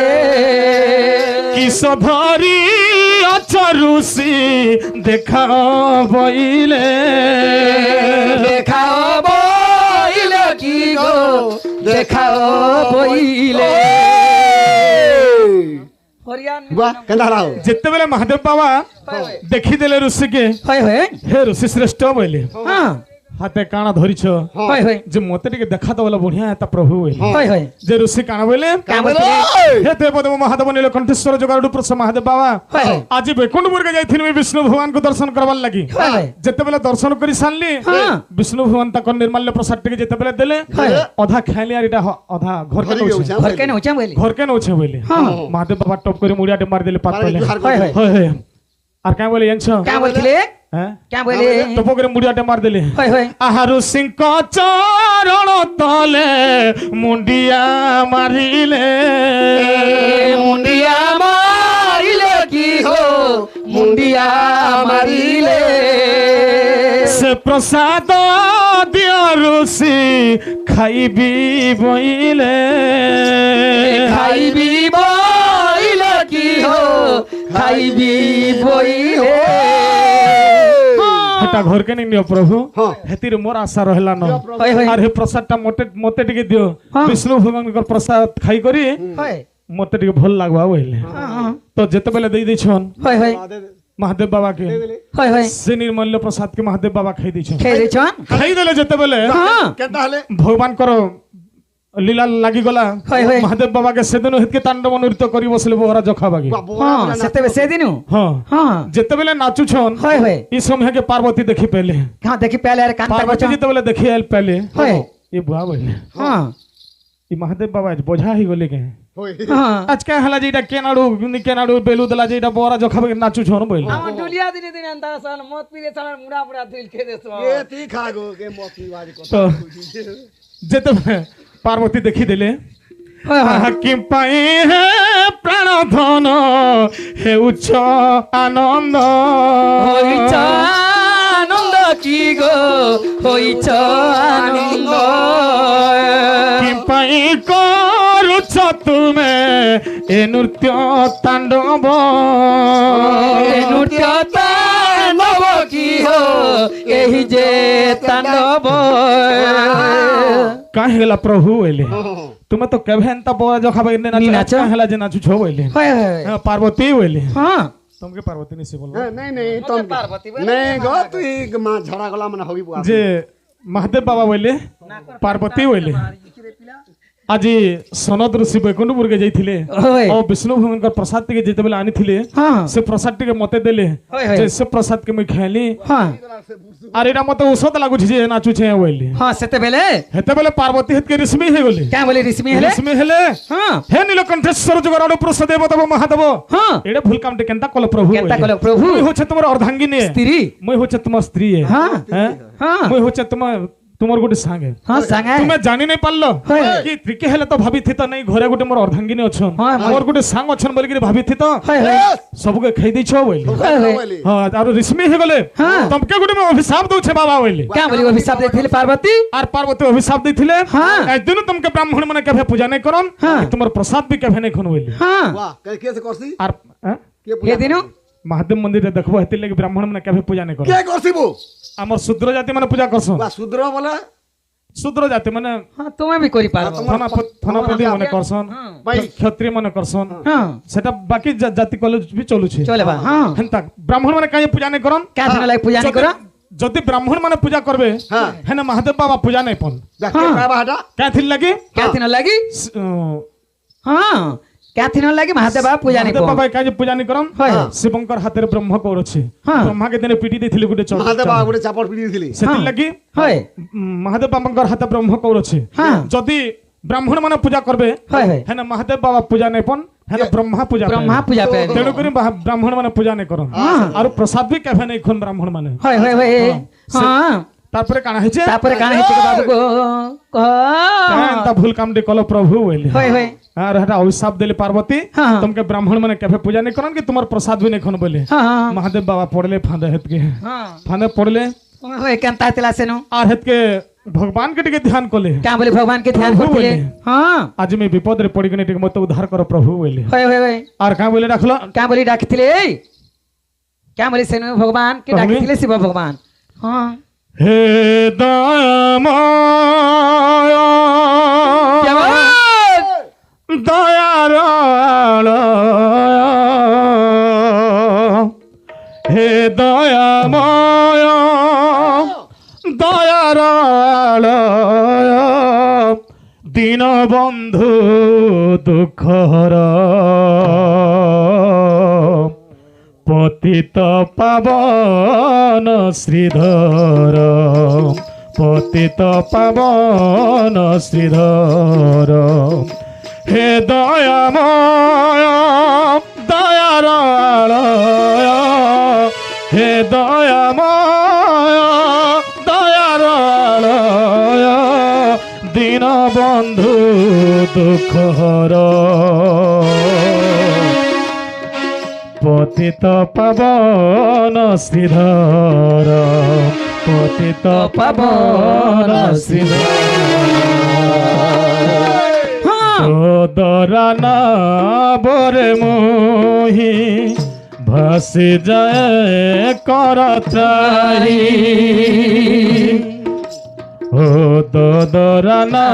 C: কিস ধরি অচরুষি দেখা বইলে
B: দেখাও বইলে কি গো দেখাও বইলে হরিয়ান
A: বাহ কেন্দা হারাও
C: যেতেবেলে মহাদেব বাবা দেখিদেলে ঋষিকে
B: হয় হয়
C: হে ঋষি শ্রেষ্ঠ বইলে
B: হ্যাঁ
C: হাতে কাଣା ধরিছ
B: হয় হয়
C: যে মতে টিকে দেখা তো বলে বঢ়িয়া তা প্রভু বইলে
B: হয় হয়
C: যে ঋষি কাଣା বইলে
B: কামলে
C: হে দেবদেব মহাদেব নীলকণ্ঠেশ্বর জোগাড়ু প্রস মহাদেব বাবা
B: হয় হয়
C: আজি বৈকুণ্ঠপুরকে যাইଥିଲି বিষ্ণু ভগবানଙ୍କୁ দর্শন করবার লাগি
B: হয় হয়
C: যেতেবেলে দর্শন করি সারলি
B: হ্যাঁ
C: বিষ্ণু ভগবান তাকর নির্মাল্য প্রসাদ টিকে যেতেবেলে দেলে
B: হয়
C: অধা খাইলি আর এটা অধা ঘরকে
A: ঘরে
C: নউছে
A: গেছে
B: ঘর কেন উচা বইলে
C: ঘরকে নউছে বইলে
B: হ্যাঁ
C: মহাদেব বাবা টপ করে মুড়িয়াটে মারি দিলে পাত পইলে
B: হয় হয়
C: হয় হয় আর কাঁ বলে জানছ
B: কে বলছিলে
C: হ্যাঁ
B: কে বলে
C: টপ করে মুড়িয়াটে মারি দিলে
B: হয় হয়
C: আহারু সিংহ চরণ তলে মুন্ডিয়া মারিলে
B: মুন্ডিয়া মারিলে কি হো মুন্ডিয়া মারিলে
C: সে প্রসাদ দিয় ঋষি খাইবি বইলে
B: খাইবি বইলে কি হো খাইবি বইলে
C: হেটা ঘরকে নি নিও প্রভু
A: হ্যাঁ।
C: হেতির মোর আশা রহিলা ন
B: হয় হয়
C: আর হে প্রসাদটা মতে মতে টিকে দিও
B: হ্যাঁ।
C: বিষ্ণু ভগবানଙ୍କର প্রসাদ খাই করি
B: হয়
C: মতে টিকে ভাল লাগবা বইলে
B: হ্যাঁ
C: তো যেতেবেলে দেই দিছন
B: হয় হয়
C: মহাদেব বাবা কে
B: হয় হয়
C: সে নির্মাল্য প্রসাদ কে মহাদেব বাবা খাই দিছন
B: খেয়ে দিছন
C: খাই দেলে যেতেবেলে
B: হ্যাঁ
A: কেন্দা হলে
C: ভগবান কর লীলা লাগি গলা
B: হয় হয়
C: মহাদেব বাবা কে সেদিন হিতকে তাণ্ডব নৃত্য করি বসলে বহরা জখা বাগি
B: হ্যাঁ সেতে সেদিনু
C: হ্যাঁ
B: হ্যাঁ
C: যেতেবেলে নাচুছন
B: হয় হয়
C: ই সময়কে পার্বতী দেখি পেলে
B: হ্যাঁ দেখি পেলে আর কান্তা
C: পার্বতী
B: বচন
C: যেতেবেলে দেখি আইল পেলে
B: হয়
C: ই বুয়া বইলে
B: হ্যাঁ
C: ই মহাদেব বাবা আজ বোঝা হই গলে কে
A: হই
B: হ্যাঁ
C: আজকে হালা যেটা কেনাড়ু বেলু দেলা যেটা বহরা জখা বাগি নাচুছন বইলে
B: আমার ডুলিয়া দিনে দিনে আন্তা সাল মত পিরে সাল মুড়া মুড়া দিল খেয়ে দেছো
A: এ তি খাগো কে মতি বাজি কথা
C: তো যেতেবেলে পার্বতী দেখি দিলে କି ପାଇଁ ହେ ପ୍ରାଣ ଧନ ହେଉଛ ଆନନ୍ଦ
B: হইছ আনন্দ কি গো হইছ আনন্দ
C: କି ପାଇଁ କରୁଛ ତୁମେ ଏ ନୃତ୍ୟ ତାଣ୍ଡବ
B: নৃত্য তাণ্ডব কি হো এই যে তাণ্ডব
C: କାଁ ହେଇଗଲା ପ୍ରଭୁ ବୋଇଲେ ତୁମେ ତ କେବେ ଏନ୍ତା ବରା ଜଖା ବାଗିନେ
B: ନି
C: ନାଚ
B: ନାଚ।
C: କାଁ ହେଲା ଯେ ନାଚୁଛ ବୋଇଲେ
B: হয় হয়
C: ହଁ, ପାର୍ବତୀ ବୋଇଲେ
B: হ্যাঁ
C: ତମକେ ପାର୍ବତୀ ନିଶି ବୋଲ
A: नहीं नहीं तुम नहीं गो तू माँ झगड़ा गला मन होगी बुआ
C: ଯେ ମହାଦେବ ବାବା ବୋଇଲେ ପାର୍ବତୀ ବୋଇଲେ ଆଜି ସନଦ ଋଷି ବୈକୁଣ୍ଠପୁରକେ ଯାଇଥିଲେ
B: হয়
C: ଆଉ ବିଷ୍ଣୁ ଭଗବାନଙ୍କର ପ୍ରସାଦ ଟିକେ ଯେତେବେଳେ ଆଣିଥିଲେ
B: হ্যাঁ
C: ସେ ପ୍ରସାଦ ଟିକେ ମତେ ଦେଲେ
B: হয় হয়
C: ଯେ ସେ ପ୍ରସାଦ କେ ମୁଇଁ ଖାଇଲି
B: হ্যাঁ
C: ଆରେ ଏଇଟା ମତେ ଔଷଧ ଲାଗୁଛି ଯେ ନାଚୁଛେ ବୋଇଲି
B: হ্যাঁ সেতেবেলে
C: ହେତେବେଳେ ପାର୍ବତୀ ହେତକେ ରିଶ୍ମି ହେଇଗଲେ
B: কেন বলি রিসমি হেলে
C: ରିଶ୍ମି ହେଲେ
B: হ্যাঁ
C: ହେ ନୀଳକଣ୍ଠେଶ୍ୱର ଯୁଗର ପ୍ରସାଦ ଦେବ ମହାଦେବ
B: হ্যাঁ
C: ଏଇଟା ଭୁଲ କାମଟେ କେନ୍ତା କଲ ପ୍ରଭୁ
B: কেনতা
C: ବୋଇଲେ।
B: কল প্রভু
C: ମୁଇଁ ହଉଛେ ତୁମର ଅର୍ଦ୍ଧାଙ୍ଗିନୀ
B: স্ত্রী
C: ମୁଇଁ ହଉଛେ ତୁମର ସ୍ତ୍ରୀ
B: হ্যাঁ
C: ହେଁ?
B: হ্যাঁ
C: ମୁଇଁ ହଉଛେ ତୁମର ଗୋଟେ ସାଙ୍ଗେ
B: হ্যাঁ সাঙ্গে
C: ତୁମେ ଜାଣି ନାଇଁ ପାରିଲ
B: হয়।
C: କି ତ୍ରିକେ ହେଲେ ତ ଭାବିଥିତ ନାଇଁ ଘରେ ଗୋଟେ ମୋର ଅର୍ଦ୍ଧାଙ୍ଗିନୀ ଅଛନ୍
B: ହଁ, ହଁ।
C: ମୋର ଗୋଟେ ସାଙ୍ଗ ଅଛନ୍ ବୋଲିକିରି ଭାବିଥିତ
B: হয় হয়
C: ସବୁକେ ଖାଇ ଦେଇଛ ବୋଇଲି
A: बोली
C: ହଁ ଆରୁ ରିଶ୍ମି ହେଇଗଲେ
B: হ্যাঁ।
C: ତମକେ ଗୋଟେ ମୁଁ ଅଭିଶାପ ଦଉଛେ ବାବା ବୋଇଲି
B: কেন বলি অভিশাপ দিয়েছিল পার্বতী
C: আর পার্বতী অভিশাপ দিয়েছিলে
B: হ্যাঁ।
C: একদিন তোমাকে ব্রাহ্মণ মানে কেভে পূজা নাই করন
B: হ্যাঁ।
C: তোমার প্রসাদ भी কেভে নাই খন বলি
B: হ্যাঁ
A: वाह कैसे करसी
C: আর হ্যাঁ?
A: के
B: হে দিনু
C: महादेव मंदिर रे देखबो हेति लागि ब्राह्मण माने केभे पूजा नै कर
A: के करसी वो
C: हमर शूद्र जाति माने पूजा करसो
A: वाह शूद्र बोले
C: शूद्र जाति माने
B: হ্যাঁ তুমি भी করি পারবো
C: थनापति माने करसन
A: भाई
C: क्षत्रिय माने करसन
B: হ্যাঁ
C: सेटा बाकी जाति कॉलेज भी चलुछे
B: চলে বা হ্যাঁ
C: हेनता ब्राह्मण माने काहे पूजा नै करन
B: কেন দিন লাগে পূজা নি করা
C: जदि ब्राह्मण माने पूजा करबे
A: हाँ।
C: हेने महादेव बाबा पूजा नै पन
A: देख के का बाटा
C: का थिल लागि
B: কেন দিন লাগি হ্যাঁ কেন দিন লাগি মহাদেব বাবা পূজা নি
C: महादेव
B: কো
C: बाबा काहे पूजा नै करन
B: হয়
C: शिवंकर हाथ रे ब्रह्म कौर अछि
B: हाँ।
C: ब्रह्मा के दिने पीटी देथिले गुटे चौक
A: महादेव बाबा गोटे चापड़ पीड़ी दिली
C: सेति लागि
B: হয়
C: महादेव बाबांकर हाथ ब्रह्म कौर अछि
B: हाँ।
C: जदि ब्राह्मण माने पूजा करबे
B: হয় হয়
C: हेने महादेव बाबा पूजा नै पन हेने ब्रह्मा पूजा
B: ব্রহ্মা পূজা করে
C: तेणु करी ब्राह्मण माने पूजा नै करन और प्रसाद भी केभे नै खन ब्राह्मण माने
B: হয় হয় হয় হ্যাঁ
C: तारपरे काना हेचे
B: তারপরে কানে হেতে বাবু গো কহ
C: एंता भूल काम दे कलो प्रभु बोले
B: হয় হয়
C: और हटा अभिशाप देले पार्वती
B: हाँ, हाँ।
C: तुमके ब्राह्मण माने केभे पूजा नै करन कि तुम्हार प्रसाद भी नै खन बोले
B: হ্যাঁ হ্যাঁ
C: महादेव बाबा पड़ले फांदे हेत के
B: হ্যাঁ
C: फांदे पड़ले
B: হয় কেনতা তেলা সেনো
C: और हेत के भगवान के टिके ध्यान कोले
B: কেন বলি ভগবান কে ধ্যান
C: প্রভু
B: করতিলে
C: বলে।
B: হ্যাঁ
C: आज मैं विपद रे पड़ी गने टिके मत उद्धार करो प्रभु बोले
B: হয় হয় হয়
C: और का बोले रखलो
B: কেন বলি ডাকিଥିଲେ এই কেন বলি সেনো ভগবান কে
C: প্রভু।
B: ডাকিଥିଲେ শিব ভগবান হ্যাঁ
C: हे दयामय
B: কেমন
C: दयाराळ हे दयामय दयाराळ दीनबंधु दुःखहर पतित पावन श्रीधर पतित पावन श्रीधर हे दयामय दयाराळ हे दयामय दयाराळ दीनबंधु दुःखहर पतित पावन श्रीधर पतित पावन श्रीधर दराना बरे मोही भासी जाए करत्राही ओ दराना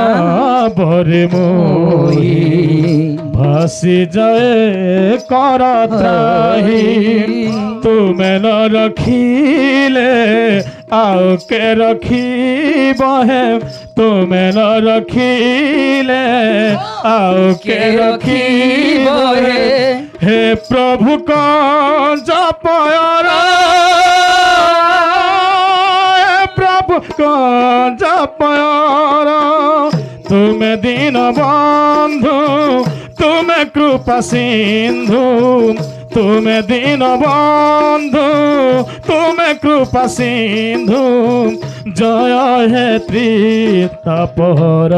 C: बरे मोही भासी जाए करत्राही तुमे न रखिले आओ के रखी बहे तुमे न रखिले आओ के रखी बहे हे प्रभु को जपयरा हे प्रभु को जपयरा तुमे दीन बंधु तुमे कृपा सिंधु तुमे दीन बंधु तुमे कृपा सिंधु जय हे त्रितापहर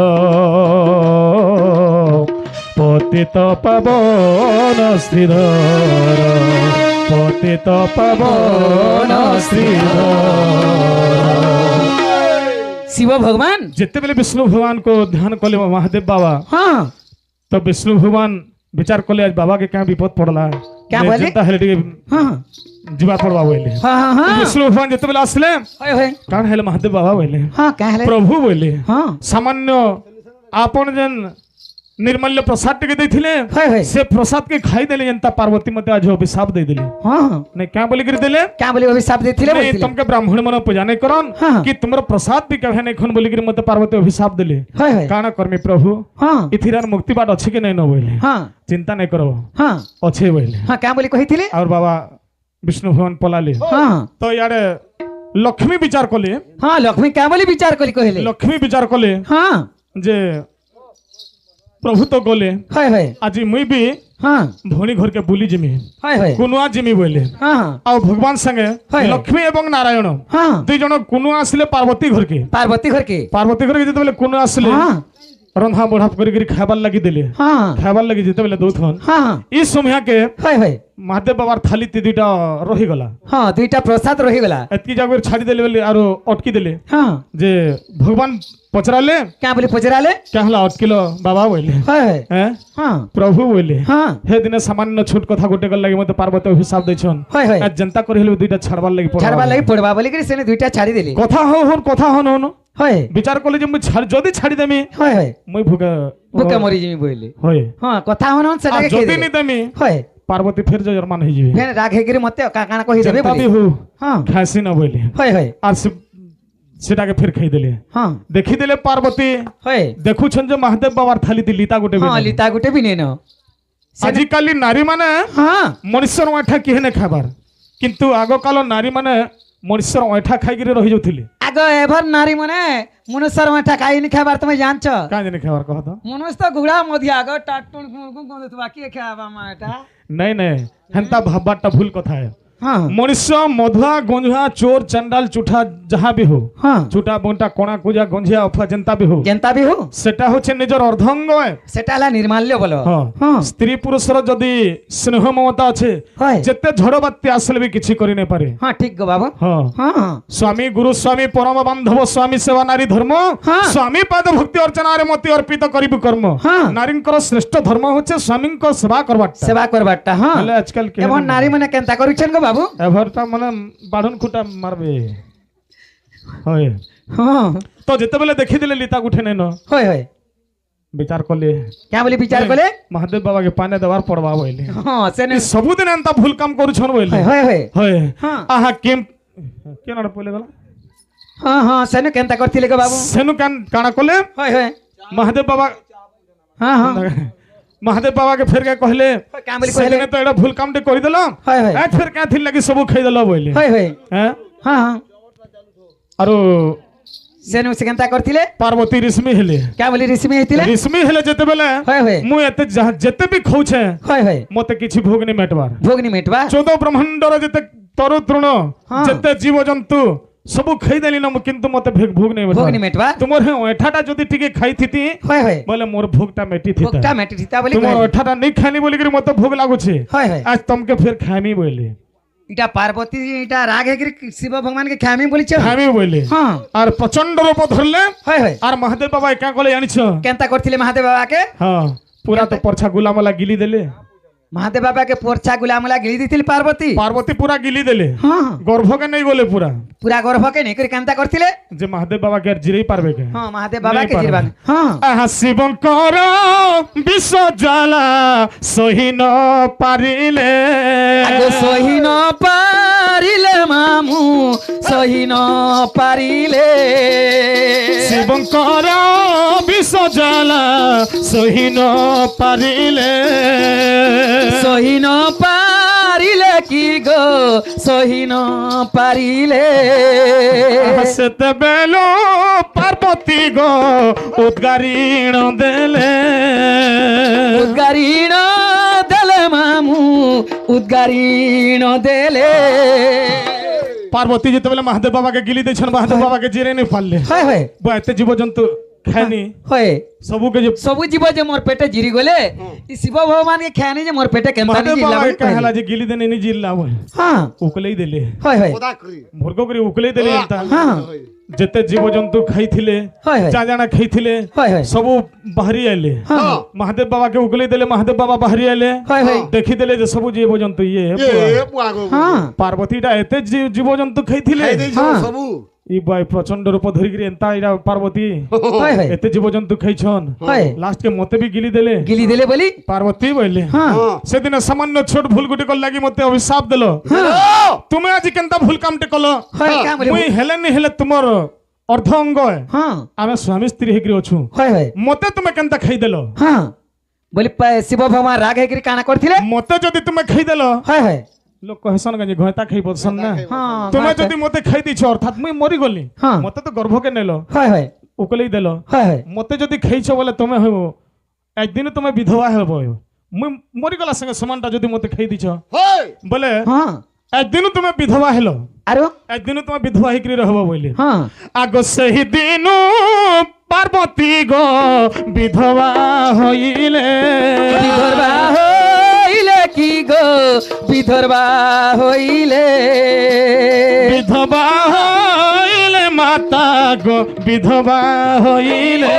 C: পতিত পাবন শ্রীধর পতিত পাবন শ্রীধর।
B: शिव भगवान
C: जितेबेले विष्णु भगवान को ध्यान कले महादेव बाबा
B: हाँ
C: तो विष्णु भगवान विचार कले आज बाबा के क्या विपद पड़ला
B: क्या बोले? हाँ
C: जीवा पड़वा बोले
B: हाँ हाँ हाँ
C: विष्णु भगवान जितेबेले आसले
B: होय होय
C: कान हेले महादेव बाबा बोले
B: हाँ क्या है
C: प्रभु बोले
B: हाँ
C: सामान्य आपन जन निर्मल्य प्रसाद टिके देथिले
B: होय होय
C: से प्रसाद के खाई देले जनता पार्वती मते आज अभिशाप दे देले
B: हाँ हाँ
C: नहीं क्या बोली कर देले
B: क्या बोले अभिशाप देथिले
C: नहीं
B: बोलथिले
C: तुमके ब्राह्मण मन पूजा नहीं करन
B: हाँ।
C: कि तुमरो प्रसाद भी कहे नहीं खन बोली कर मते पार्वती अभिशाप देले
B: होय होय
C: काना कर्मी प्रभु
B: हाँ
C: इथिरान मुक्ति बाट अछि कि नहीं न बोले
B: हाँ
C: चिंता नहीं करो
B: हाँ
C: अच्छे बोले
B: हाँ क्या बोले कहिथिले
C: और बाबा विष्णु भगवान पलाले
B: हाँ
C: तो यारे लक्ष्मी विचार कले
B: हाँ लक्ष्मी क्या बोले विचार करी कहले
C: लक्ष्मी विचार कले
B: हाँ
C: जे प्रभु तो गले
B: होय होय
C: आज मुई भी
B: हाँ
C: भौणी घर के बुली जिमी
B: होय होय
C: कुनुआ जिमी बोले
B: हाँ हाँ
C: और भगवान संगे
B: हाय।
C: लक्ष्मी एवं नारायण
B: हाँ
C: दुई जन कुनुआ आसिले पार्वती घर के
B: पार्वती घर के
C: पार्वती घर के जेतेबेले कुनुआ आसिले
B: हाँ
C: रंधा बढ़ा करी खाइबार लगी देले
B: हाँ
C: खाइबार लगी जेतेबेले दौथन
B: हाँ हाँ
C: ई समय के
B: होय होय
C: महादेव बाबार थाली ती दुईटा रही गला
B: हाँ दुईटा प्रसाद रही गला
C: एतकी जागर छाड़ी देले बोले आरो अटकी देले
B: हाँ
C: जे भगवान पचराले
B: क्या बोले पचराले
C: क्या हला अटकिलो बाबा बोले
B: होय होय
C: हैं
B: हाँ
C: प्रभु बोले
B: हाँ
C: हे दिने सामान्य छोट कथा गोटे गल लगी मते पार्वती अभिशाप दैछन
B: होय होय
C: आज जनता करिले दुईटा छाड़बार लगी पड़वा
B: छाड़वा लगी पड़वा बोले कि सेने दुईटा छाड़ी देली
C: কথা হন কথা হন হন
B: होय
C: বিচার করলে যে মুই যদি ছাড়ি দেমি
B: होय होय
C: মুই ভুকা
B: बुका मरी जिमी बोले
C: হয়
B: हाँ कथा होन
C: আর
B: सेटा के
C: যদি
B: खेदे
C: নি দেমি
B: होय
C: পার্বতী ফের জরমান হই যাবে
B: फेन राग हेगिरी मते काकाना कहि देबे
C: जनता भी
B: बोले
C: হু
B: हाँ
C: খাসি না বলে
B: होय होय
C: আর সেটাকে ফের খাই দেলে
B: हाँ
C: দেখি দেলে পার্বতী
B: होय
C: দেখুছন যে মহাদেব বাবার থালি দিলিতা গোটে
B: हाँ लिता गुटे भी नेनो
C: আজিকালি নারী মানে
B: हाँ
C: মনুষ্যর অঁঠা কিহে নে খাবার কিন্তু আগকাল নারী মানে মনুষ্যর অঁঠা খাইকি রহি যাউথিলে
B: आगो एभर नारी मने मनुष्यर माठा खाई नि खाबार तुम जानछ
C: কাঁ জানি খাবার কহ তো
B: मनुष्य तो घुड़ा मधिया आगो टाटुन गुण गुण तुबा के खाबा माटा
C: নাই নাই হেনতা ভাববারটা ভুল কথা है
B: हाँ
C: मनुष्य मधुआ गंजुआ चोर चंडाल चुठा जहाँ भी हो
B: हाँ
C: चुटा बंटा कोणा कुजा गंजिया अफा जनता भी हो
B: जनता भी हो
C: সেটা হচ্ছে নিজের অর্ধাঙ্গ
B: सेटा ला निर्माल्य बोलो
C: হ্যাঁ
B: हाँ
C: স্ত্রী পুরুষর যদি স্নেহ মমতা আছে
B: होय
C: যেতে ঝড় বাত্যা আসলে भी কিছু করি না পারে
B: हाँ ठीक गो बाबू
C: হ্যাঁ
B: हाँ हाँ
C: স্বামী গুরু স্বামী পরম বান্ধব স্বামী সেবা নারী ধর্ম
B: হ্যাঁ।
C: স্বামী পাদ ভক্তি অর্চনারে মতি অর্পিত করিবু কর্ম
B: হ্যাঁ।
C: নারীঙ্কর শ্রেষ্ঠ ধর্ম হচ্ছে স্বামীঙ্ক সেবা করবাটা
B: सेवा करबाटा हाँ
C: হলে আজকাল কে
B: एवं नारी मने केनता करिछन गो बाबू
C: এভারটা মানে বাঢ়ন খুঁটা মারবে হয়
B: हाँ
C: তো যেতেবেলে দেখিদেলে লিতা উঠে নেন
B: होय होय
C: বিচার কলে
B: क्या बोले विचार कोले
C: মহাদেব বাবাকে পানে দেবার পড়বা বইলে
B: हाँ सेने
C: ସବୁଦିନ ଏନ୍ତା ভুল কাম କରୁଛନ୍ বইলে
B: होय होय होय
C: হয়
B: हाँ
C: আহা কেম কেন পইলে গলা
B: हाँ हाँ सेने केनता करथिले गो बाबू
C: সেনু কান কানা কলে
B: होय होय
C: মহাদেব বাবা
B: हाँ हाँ
C: মহাদেব বাবাকে ফের কে কহিলে
B: क्या बोले
C: সেদিনে
B: कहले
C: তো এটা ভুল কামটে করি দিল
B: होय होय
C: এ ফের কে থিল লাগি সবু খাই দিল বইলে
B: होय होय
C: হ্যাঁ
B: हाँ हाँ
C: আরো
B: सेनु से केनता करथिले
C: পার্বতী ঋষ্মি হেলে
B: क्या बोले ऋषि हेतिले
C: ঋষ্মি হেলে যেতেবেলে
B: होय होय
C: ମୁଁ ଏତେ ଯେତେ ବି ଖଉଛେ
B: होय होय
C: ମତେ କିଛି ଭୋଗ ନେଇ ମେଟବାର
B: भोगनी मेटवा
C: 14 ବ୍ରହ୍ମାଣ୍ଡର ଯେତେ ତରୁ ତୃଣ
B: ହଁ।
C: ଯେତେ ଜୀବଜନ୍ତୁ ସବୁ ଖାଇଦେଲି ନା ମୁଁ କିନ୍ତୁ ମତେ ଭୋଗ ନେଇ
B: भोगनी मेटवा
C: ତୁମର ହେ ଅଠାଟା ଯଦି ଟିକେ ଖାଇଥିତି
B: होय होय
C: ବୋଲେ ମୋର ଭୋଗଟା ମେଟିଥିତା
B: भोगटा मेटी थिता बोली
C: ତୁମର
B: कहले
C: ଅଠାଟା ନେଇ ଖାଇନି ବୋଲିକିରି ମତେ ଭୋଗ ଲାଗୁଛି
B: होय होय
C: ଆଜ ତମକେ ଫେର ଖାଇମି ବୋଇଲେ
B: इटा पार्वती इटा राग है कि शिव भगवान के ख्यामी बोली छ
C: ଖାଇମି ବୋଇଲେ
B: हाँ
C: আর প্রচন্ড রূপ ধরলে
B: होय होय
C: আর মহাদেব বাবা একা কলে জানিছ
B: केनता करथिले महादेव बाबा के
C: হ্যাঁ পুরা তো পরছা গুলামলা গিলি দেলে
B: महादेव बाबा के पोरछा गुलामला गिली दिथिल पार्वती
C: পার্বতী পুরা গিলি দেলে
B: हाँ
C: গর্ভকে নেই গলে পুরা
B: पूरा गर्भ के नहीं कर केनता करथिले
C: যে মহাদেব বাবা কে আর জিরেই পারবে কে
B: हाँ महादेव बाबा
C: नहीं
B: के
C: पारबे।
B: जीवन हाँ
C: আহা শিবঙ্কর বিষ জ্বালা সহি ন পারিলে
B: आगो सही न पारिले मामू सही न पारिले
C: শিবঙ্কর বিষ জ্বালা সহি ন পারিলে
B: सही न पारिले की गो सही न पारिले
C: সেতেবেলো পার্বতী গো উদ্গারিণ দেলে
B: उद्गारीण देले मामू उद्गारीण देले
C: পার্বতী যেতেবেলে মহাদেব বাবাকে গিলি দিয়েছেন মহাদেব বাবাকে জিরে নি পারলে
B: हाय हाय
C: বা এতে জীবজন্তু ଖାଏନି
B: ହଏ
C: ସବୁକେ ଯେ
B: ସବୁ জীব যে মোর পেটে জিরি গলে ই শিব ভগবান কে খেয়ানি যে মোর পেটে কেমতা নি
C: ମହାଦେବ
B: জিলা
C: ବାବା
B: বলি
C: କା ହେଲା ଯେ ଗିଲି ଦେନେ ନି ଜିଲ୍ଲା ବୋଲେ
B: হ্যাঁ
C: ଉକଲେଇ ଦେଲେ
B: হয় হয়
A: খোদা করি
C: ଭର୍ଗ କରି ଉକଲେଇ ଦେଲେ ଏନ୍ତା
B: হ্যাঁ
C: ଯେତେ ଜୀବଜନ୍ତୁ ଖାଇଥିଲେ
B: হয় হয়
C: ଯା ଜାଣା ଖାଇଥିଲେ
B: হয় হয়
C: ସବୁ ବାହାରି ଆଇଲେ
B: হ্যাঁ
C: ମହାଦେବ ବାବା କେ ଉକଲେଇ ଦେଲେ ମହାଦେବ ବାବା ବାହାରି ଆଇଲେ
B: হয় হয়
C: ଦେଖିଦେଲେ ଯେ ସବୁ ଜୀବଜନ୍ତୁ ଇଏ
A: এ পুয়া গো
B: হ্যাঁ
C: ପାର୍ବତୀଟା ଏତେ ଜୀବଜନ୍ତୁ ଖାଇଥିଲେ
A: খাই দেইছ
B: হ্যাঁ।
A: সবু
C: ଇ ବାଇ ପ୍ରଚଣ୍ଡ ରୂପ ধরিকি ଏନ୍ତା ଏଇଟା ପାର୍ବତୀ
B: হয় হয়
C: ଏତେ ଜୀବଜନ୍ତୁ ଖାଇଛନ୍
B: হয়
C: ଲାଷ୍ଟ କେ ମତେ ବି ଗିଲି ଦେଲେ
B: গিলি দিলে বলি
C: ପାର୍ବତୀ ବୋଇଲେ
B: হ্যাঁ
C: ସେଦିନ ସାମାନ୍ୟ ଛୋଟ ଭୁଲ ଗୁଟେ କଲ ଲାଗି ମତେ ଅଭିଶାପ ଦେଲ ତୁମେ ଆଜି କେନ୍ତା ଭୁଲ କାମଟେ କଲ
B: হয় কা বলি
C: ମୁଇଁ ହେଲେନି ହେଲେ ତୁମର ଅର୍ଦ୍ଧ ଅଙ୍ଗ
B: হ্যাঁ
C: ଆମେ ସ୍ୱାମୀ ସ୍ତ୍ରୀ ହେଇକିରି ଅଛୁ
B: হয় হয়
C: ମତେ ତୁମେ କେନ୍ତା ଖାଇଦେଲ
B: হ্যাঁ বলি শিব ভগবান রাগ হেকরি কানা করছিলে
C: ମତେ ଯଦି ତୁମେ ଖାଇଦେଲ
B: হয় হয়
C: ଲୋକ କହେସନ୍ କାଜି ଘଇତା ଖାଇ ବସନ୍ ନା
B: হ্যাঁ
C: ତୁମେ ଯଦି ମତେ ଖାଇ ଦେଇଛ ଅର୍ଥାତ୍ ମୁଇଁ ମରିଗଲି
B: ହଁ।
C: ମତେ ତ ଗର୍ଭକେ ନେଲ
B: হয় হয়
C: ଉକଲେଇ ଦେଲ
B: হয় হয়
C: ମତେ ଯଦି ଖାଇଛ ବୋଲେ ତୁମେ ହବ একদিন ତୁମେ ବିଧବା ହେବ ମୁଇଁ ମରିଗଲା ସାଙ୍ଗେ ସମାନଟା ଯଦି ମତେ ଖାଇ ଦେଇଛ
A: হই
C: ବୋଲେ
B: হ্যাঁ
C: একদিন ତୁମେ ବିଧବା ହେଲ
B: আরো
C: একদিন ତୁମେ ବିଧବା ହେଇକିରି ରହିବ ବୋଇଲେ
B: হ্যাঁ
C: আগ সেই দিন পার্বতী গো বিধবা হইলে
B: বিধর্বা হইলে কি গো বিধর্বা হইলে
C: বিধবা হইলে মাতা গো বিধবা হইলে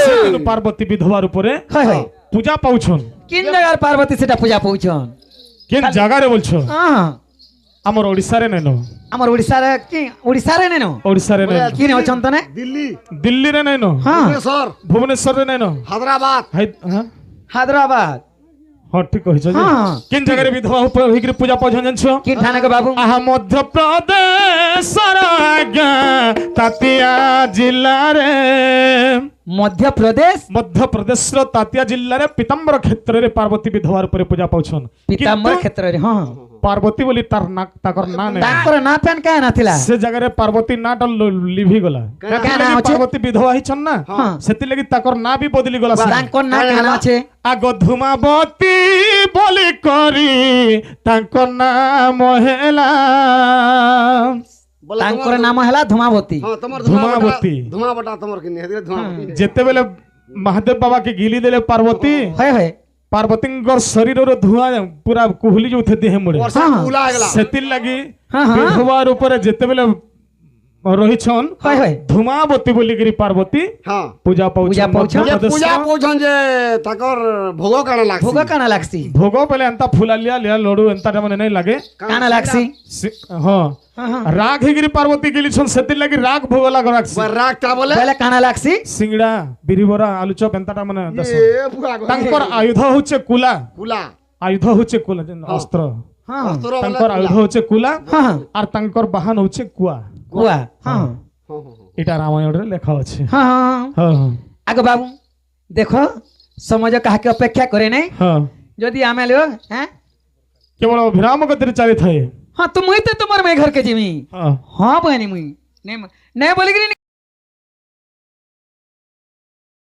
C: সেদিন পার্বতী বিধবার উপরে
B: হয় হয়
C: পূজা পাউছন
B: কিন জায়গার পার্বতী সেটা পূজা পৌঁছন
C: কেন জায়গারে বলছো
B: হ্যাঁ
C: আমার ওড়িশারে নেন
B: আমার ওড়িশারে নেন
C: ওড়িশারে নেন
B: কি নে অছন তনে
A: দিল্লি
C: দিল্লিরে নেন
B: হ্যাঁ
A: ভুবনেশ্বর
C: ভুবনেশ্বরে নেন
A: হায়দ্রাবাদ
C: হ্যাঁ
B: হায়দ্রাবাদ
C: হ্যাঁ ঠিক কইছ যে
B: হ্যাঁ।
C: কেন জায়গারে বিধবা উপরে হইকিরি পূজা পাউছন জানছো
B: কিন ঠানে গো বাবু
C: আহা মধ্যপ্রদেশর আজ্ঞা তাতিয়া জিল্লারে
B: মধ্যপ্রদেশ
C: মধ্যপ্রদেশর তাতিয়া জিল্লারে পিতাম্বর ক্ষেত্রে পার্বতী বিধবার উপরে পূজা পাউছন
B: পিতাম্বর ক্ষেত্রে হ্যাঁ
C: পার্বতী বলি তার না তাকর না নাই
B: তাଙ୍କର ନା ପ୍ୟାନ୍ କାହିଁ ନଥିଲା
C: ସେ ଜାଗାରେ ପାର୍ବତୀ ନାଟା ଲିଭି ଗଲା
B: କାଁ ନାଁ ଅଛି?
C: ପାର୍ବତୀ ବିଧବା ହେଇଛନ୍ ନା
B: ହଁ।
C: ସେଥିଲାଗି ତାକର ନା ବି ବଦଲି ଗଲା
B: ତାଙ୍କର ନାଁ କାଣ ଅଛି
C: ଆଗ ଧୂମାବତୀ ବୋଲି କରି ତାଙ୍କ ନାମ ହେଲା
A: বলে
B: ତାଙ୍କର ନାମ ହେଲା ଧୂମାବତୀ
A: হ্যাঁ তোমার
C: ধূমাবতী।
A: ধুমাবটা তোমার কি নিয়ে ধুমাবতী
C: ଯେତେବେଳେ ମହାଦେବ ବାବା କେ ଗିଲି ଦେଲେ ପାର୍ବତୀ
B: হয় হয়
C: ପାର୍ବତୀଙ୍କର ଶରୀରର ଧୂଆଁ ପୁରା କୁହୁଲି ଯାଉଥାଏ ଦେହ ମୁଡେ
A: বর্ষা
B: হ্যাঁ।
A: কুলা গেলা
C: ସେଥିର୍ ଲାଗି
B: ହଁ ହଁ
C: ବିଧବା ରୂପରେ ଯେତେବେଳେ রহিছন
B: হয় হয়
C: ধূমাবতী বলিকি পার্বতী
A: হ্যাঁ
C: পূজা
B: পূজা
C: পাউছন
B: পাউছন।
A: যে
C: মধ্যপ্রদেশ
A: পূজা পৌঁছন যে তাকর ভোগ কাଣା লাগছে
B: ভোগ কাଣା লাগছি
C: ভোগ বেলে এন্তা ফুলালিয়া লিয়া লড়ু এন্তা মানে নাই লাগে
B: কাଣା লাগছি
C: হ্যাঁ
B: হ্যাঁ হ্যাঁ
C: রাগ হেগিরি পার্বতী গিলিছন সেতির লাগি রাগ ভোগ লাগ রাখছি
A: রাগটা বলে
B: বেলে কাଣା লাগছি
C: সিংড়া বিরিবরা আলু চপ এন্তাটা মানে দেশ
A: এ বুয়া গো।
C: তাঙ্কর আয়ুধ হচ্ছে কুলা
A: কুলা
C: আয়ুধ হচ্ছে কুলা যেন অস্ত্র
B: হ্যাঁ
A: অস্ত্র বলে
C: তাঙ্কর আয়ুধ হচ্ছে কুলা
B: হ্যাঁ
C: আর তাঙ্কর বাহন হচ্ছে কুয়া
B: কুয়া হ্যাঁ
C: এটা রামায়ণে লেখা আছে
B: হ্যাঁ হ্যাঁ
C: হ্যাঁ হ্যাঁ
B: আগে বাবু দেখো সমাজ কাহাকে অপেক্ষা করে নাই
C: হ্যাঁ
B: যদি আমি লোক হ্যাঁ
C: কেবল অভিরাম গতিরে চালি থাকে
B: হ্যাঁ তো মুই তো তোমার মেয়ে ঘর के जिमी
C: হ্যাঁ
B: हाँ बहनी मुई नहीं नहीं बोली